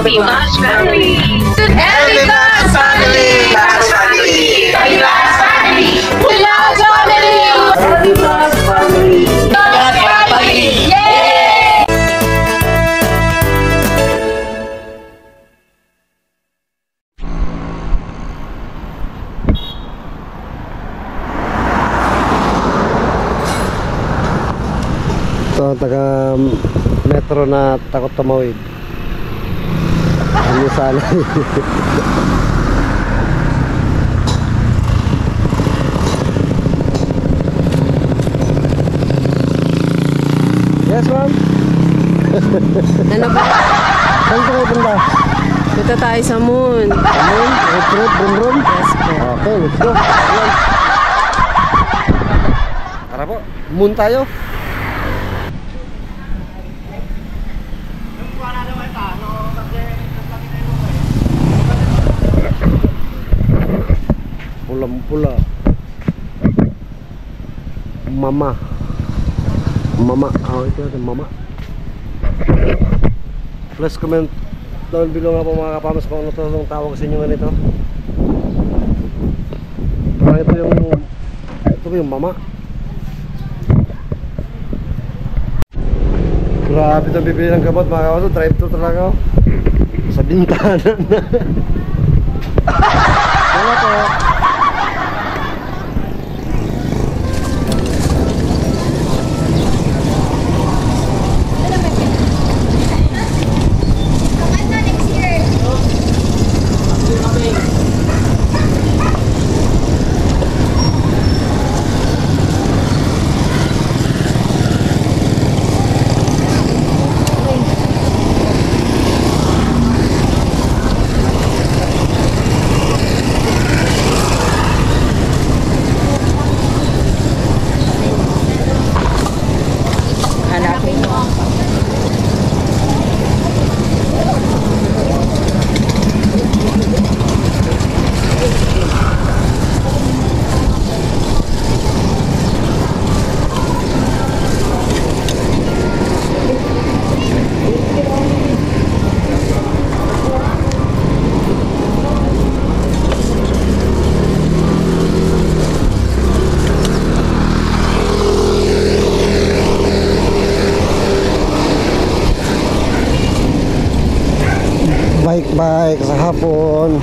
Happy Bash Family! Happy Bash Family! Bash Family! Happy Bash Family! Bash Family! Happy Bash Family! Bash Family! Yay! Ito ang taga metro na takot tumawid. Ano sana? Yes, ma'am. Ano ba? Saan ka pupunta? Dito tayo sa moon. Moon? Road trip? Brum? Yes po. Okay, let's go. Ayan. Tara po, moon tayo. Pulang-pula. Mama. Ito natin, mama. Plus comment down below nga po mga kapamas kung ano itong tawag sa inyo nga nito. Parang ito yung mama. Grabe itong bibili ng gamot mga kapamas. Drive-thru talaga ako. Sa bintana na. Wala po. Hanapin mo. Bike sa hapon.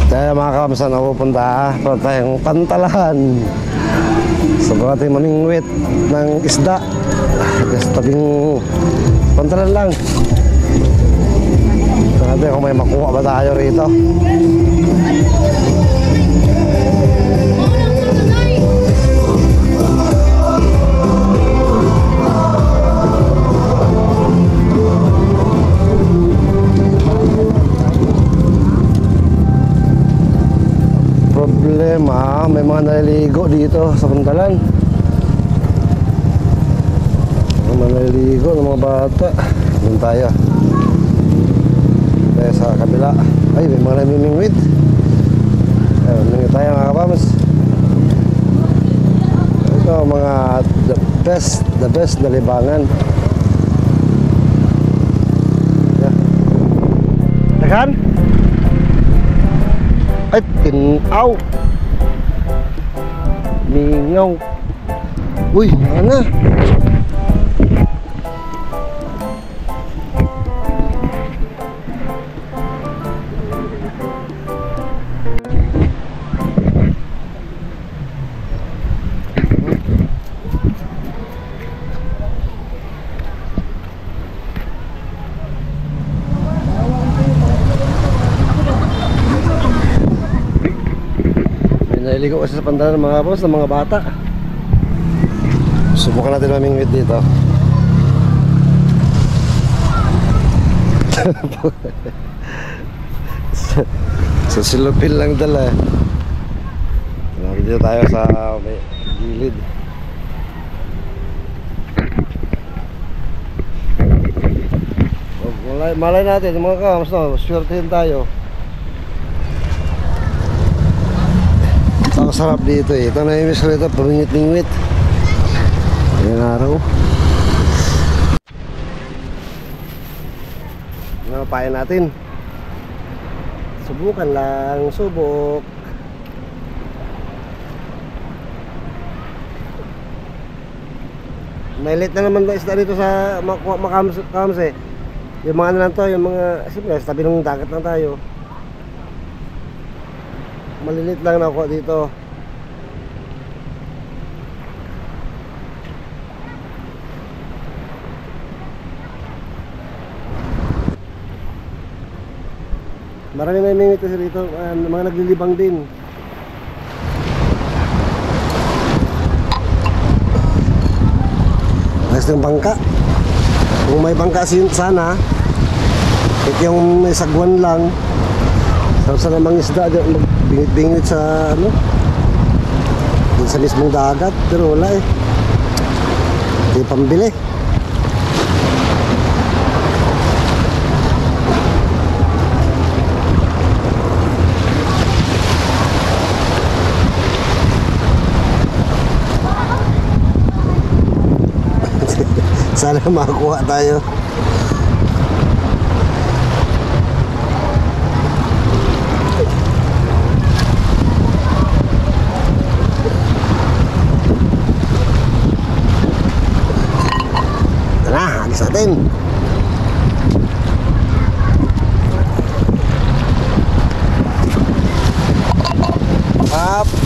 Kaya mga kamsa na pupunta para tayong Pantalan sa ating mamingwit ng isda. Sa tabing Pantalan lang. Sabi kung may makuha ba tayo rito. Problema, may mga naliligo dito sa Pantalan. May mga naliligo ng mga bata. Doon tayo. Tayo sa kabila. Ay, may mga namimingwit. Ayun, nangyo tayo mga kapams. Ito mga the best na libangan. Yeah. Tekan? Ay, tinaw. Mingaw. Uy, mana? Naliligo kasi sa Pantalan ng mga boss, ng mga bata. Subukan natin mamingwit dito. Sa silupin lang dala. Dito tayo sa may gilid. Malay natin mga kams, no? Swertehin tayo. Ang sarap dito eh. Ito na yung misal ito, pamingwit-mingwit. Ayan araw. Ano papain natin? Subukan lang, subok. May late na naman ba isda dito sa Makams eh. Yung mga ano lang to, yung mga, siyempre, sa tabi ng dagat lang tayo. Malilit lang nakuha dito. Marami na yung kasi dito, mga naglilibang din. Ayos ng bangka. Kung may bangka sana, ito yung may sagwan lang. Sa namang isda, magbingit-bingit sa ano, dun sa mismong dagat. Pero wala eh. Hindi pambili. Sana makakuha tayo. Tara, alis natin.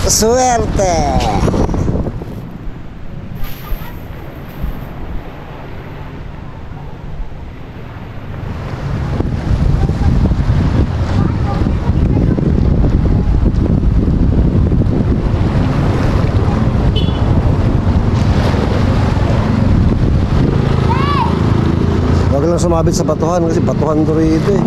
Suerte. Huwag lang sumabit sa batuhan kasi batuhan to rito eh.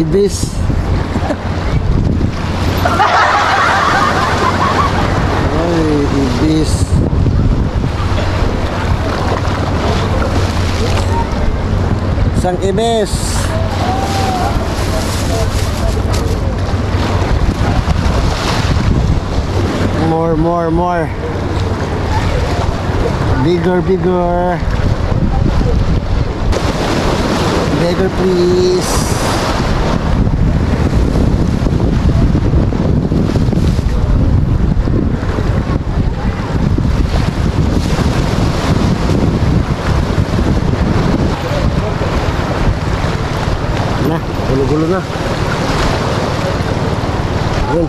Ibis. Ay, ibis. Sang ibis. More. Bigger. Bigger, please. Na, gulo-gulo na. Ayun.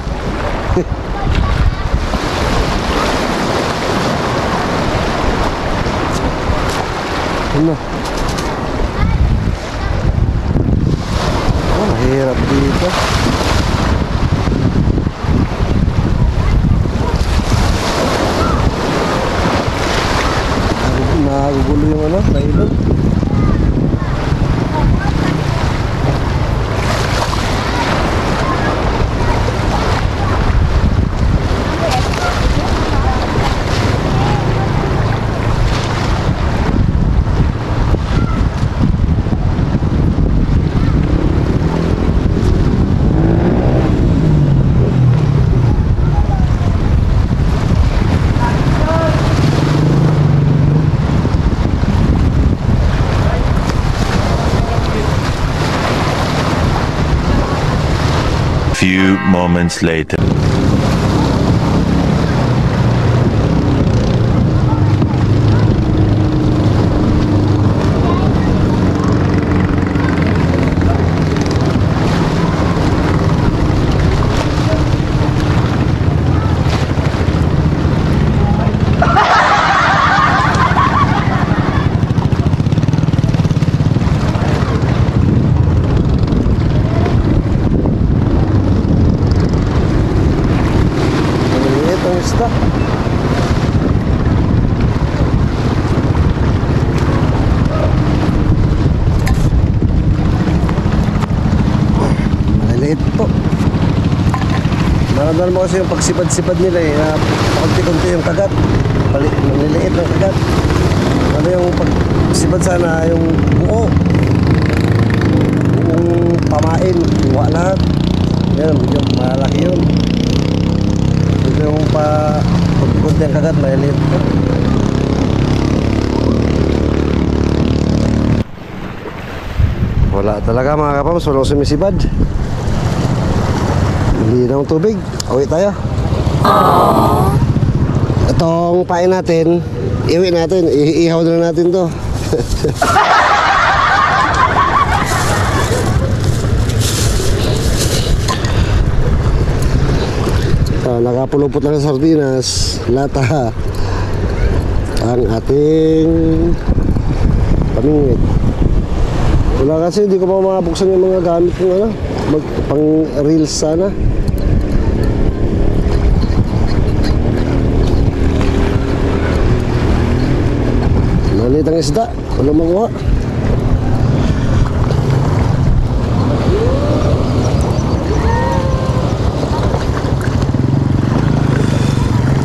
Ano? Oh, mahirap dito. Nagugulo yung ano, nailan. Few moments later. Isda. Maliliit po. Naramdaman mo kasi yung pagsipad-sipad nila eh. Pakunti-kunti yung kagat. Maliliit ng kagat. Ano yung pagsibad sana, yung buo. Buong pamain, kuha lahat. Yan, yung malaki yun. Ito yung pagkunti ang kagat, maliit. Wala talaga mga kapams, walang sumisibad. Hindi na ang tubig. Uwi tayo. Itong pain natin, iwi natin, iihaw na natin to. Nakapulupot lang sa sardinas, lata, ang ating pamingwit. Wala kasi, hindi ko pa mabuksan yung mga gamit kong ano, pang reels sana. Maliit ang isda, walang makuha.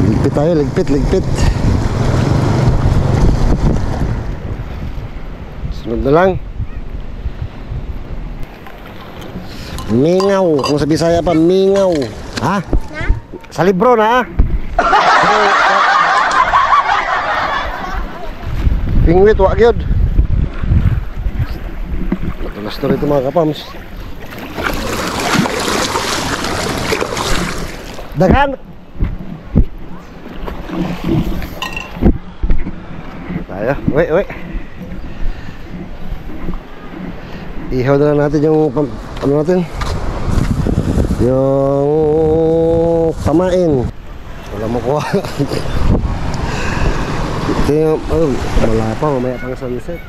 Ligpit tayo, ligpit. Sunod na lang. Mingaw, kung sa Bisaya pa, mingaw. Ha? Sa libro na, ha? Pingwit, wag yun. Matulas na rito mga kapams. Daghan! Tayo, uwi. Ihaw na lang natin yung ano natin, yung pamain. Wala mo kuha. Ito yung, wala pa, mamaya pang sunset.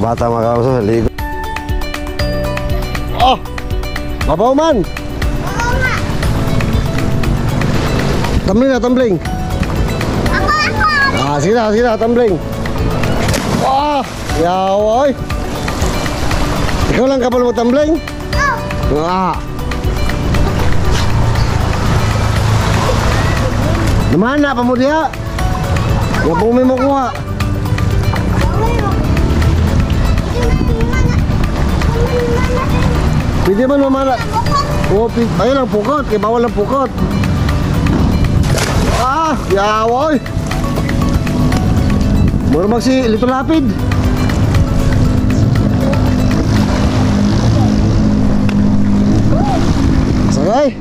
Bata mga kausap, ligo. Oh! Babaw man! Tumbling na, tumbling. Ako! Sige na, tumbling. Wah! Yawoy! Ikaw lang kapal mo tumbling? Oo! Namana pa mo diya? Nga pong may makuha. Pwede man mamala. Oo, ayun lang pukot, kaya bawal lang pukot. Ah, yawoy. Mura magsi Lito Lapid. Sagay.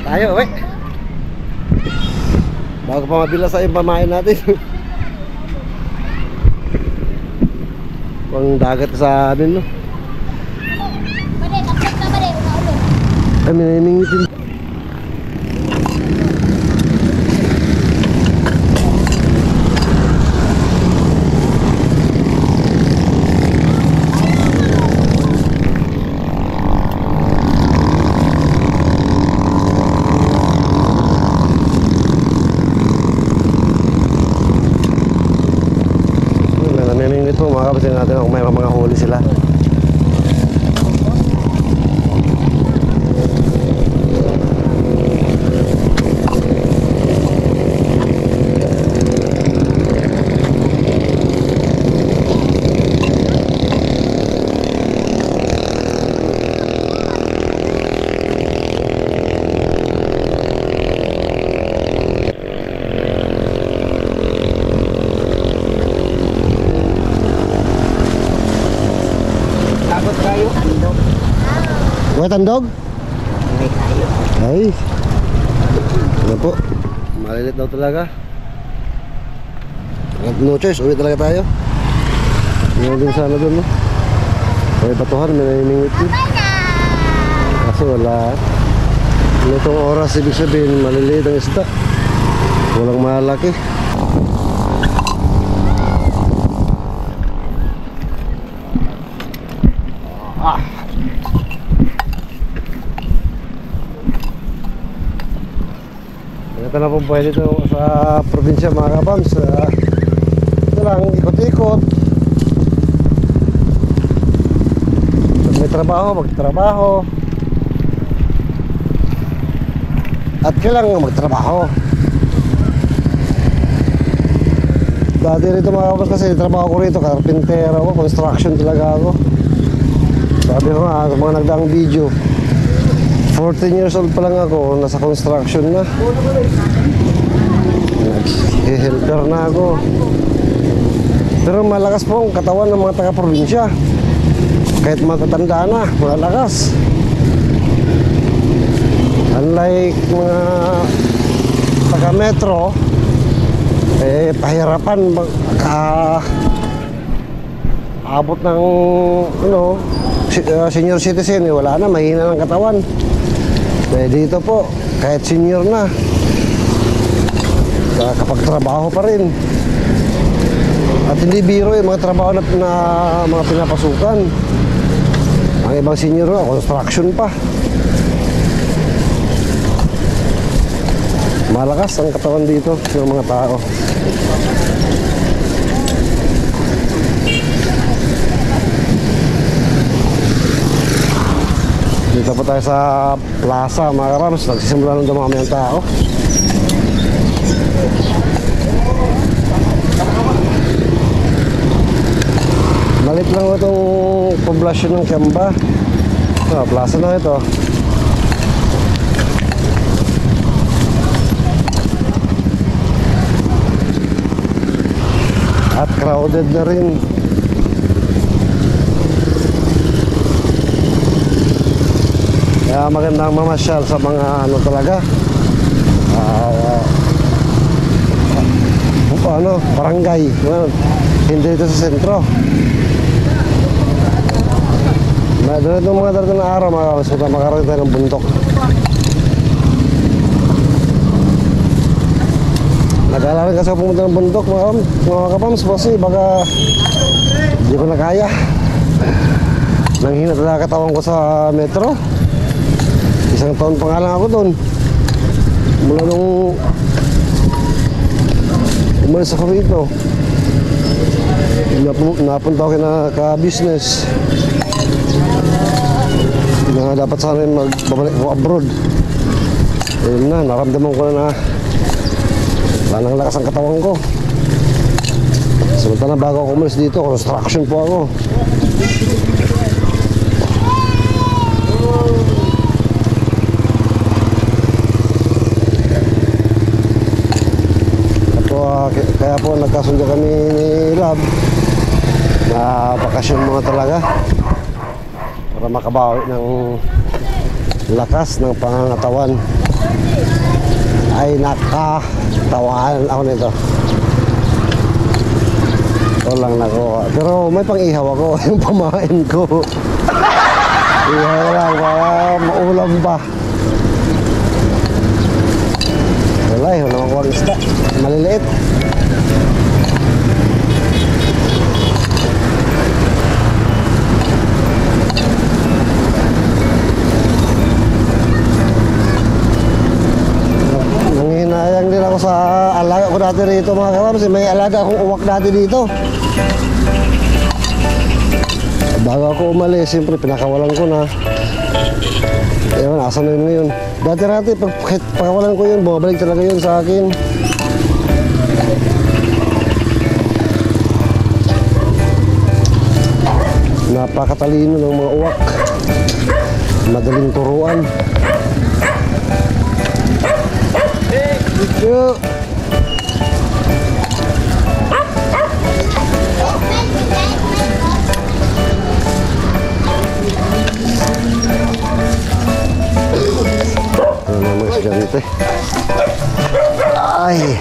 Tayo, we. Bago pa mabila sa yung pamain natin. Pang dagat sa amin, no? Ay, minimingwitin. Namimingwit po, mga kapasin natin kung may mga huli sila. Buhay tandog? Ay. Ano po? Malilit daw talaga. No choice, uwi talaga tayo. Hindi din sana doon, no? May batuhan, may nanimingwit din. Kasi wala. Itong oras, ibig sabihin, maliliit ang isda. Walang malaki. Ito na po pwede ito sa probinsya mga kabams. Ito lang, ikot-ikot. Pag may trabaho, magtrabaho. At kailangan magtrabaho. Dati rito mga kabams kasi trabaho ko rito, carpenter ako, construction talaga ako. Sabi ko nga, mga nagdaang video, 14 years old pa lang ako, nasa construction na. Nag-helper na ako. Pero malakas po ang katawan ng mga taga-probinsya. Kahit matatanda na, malakas. Unlike mga taga-metro, pahirapan abot ng senior citizen, wala na, mahina ng katawan. Dito po, kahit senior na, kapag trabaho pa rin. At hindi biro yung mga trabaho na mga pinapasukan. Ang ibang senior na, construction pa. Malakas ang katawan dito ng mga tao. Dito po tayo sa plaza mga karams. Nagsisimula ng dumami ang tao. Malit lang itong poblasyon ng Kiamba. Plaza na ito. At crowded na rin. Kaya magandang mamasyal sa mga talaga barangay, hindi dito sa sentro. Doon itong mga darating na araw makakarating tayo ng bundok. Nag-alala rin kasi ako pumunta ng bundok mga kapams kasi baka hindi ko na kaya. Nanghina talaga katawan ko sa metro. Isang taon pa nga lang ako doon. Mula nung umalis ako rito, napunta ako ka-business na dapat sana magbabalik ko abroad. Ayun na, naramdaman ko na wala nang lakas ang katawan ko. Samantala bago ako umalis dito, construction po ako. Kaya po nagkasundo kami ni Lab na bakasyon mga talaga para makabawi ng lakas ng pangangatawan. Ay nakatawaan ako nito. Ito lang nakuha. Pero may pang-ihaw ako, yung pamain ko. Ihaw lang para maulam pa. Wala yun, nakuha ang isda. Maliliit. Nanghinayang din ako sa alaga ko dati rito mga kapams. May alaga akong uwak dati dito. Bago ako umalis, siyempre pinakawalan ko na. Ewan, asan na yun ngayon. Dati-dati, pagkawalan ko yun, bumabalik talaga yun sa akin. Napakatalino ng mga uwak. Madaling turuan. Yo. Ano naman estudyante. Ay.